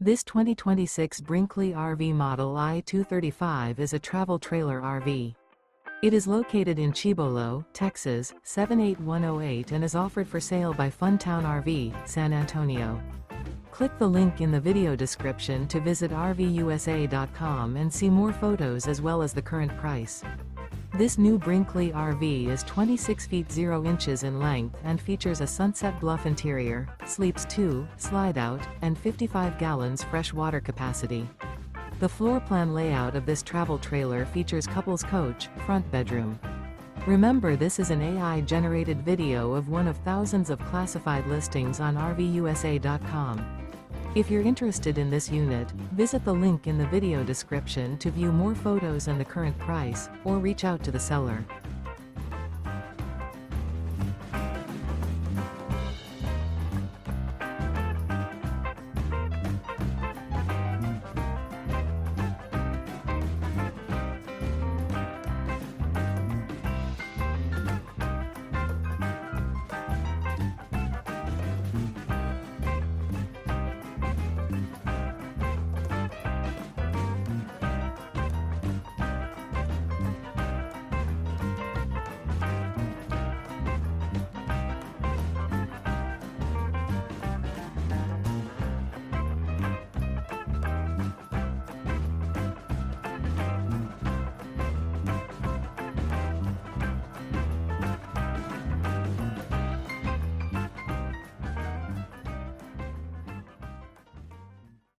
This 2026 Brinkley RV Model I 235 is a travel trailer RV. It is located in Cibolo, Texas, 78108 and is offered for sale by Funtown RV, San Antonio. Click the link in the video description to visit RVUSA.com and see more photos as well as the current price. This new Brinkley RV is 26 feet 0 inches in length and features a Sunset Bluff interior, sleeps 2, Slideout, and 55 gallons fresh water capacity. The floor plan layout of this travel trailer features couples coach, front bedroom. Remember, this is an AI-generated video of one of thousands of classified listings on RVUSA.com. If you're interested in this unit, visit the link in the video description to view more photos and the current price, or reach out to the seller.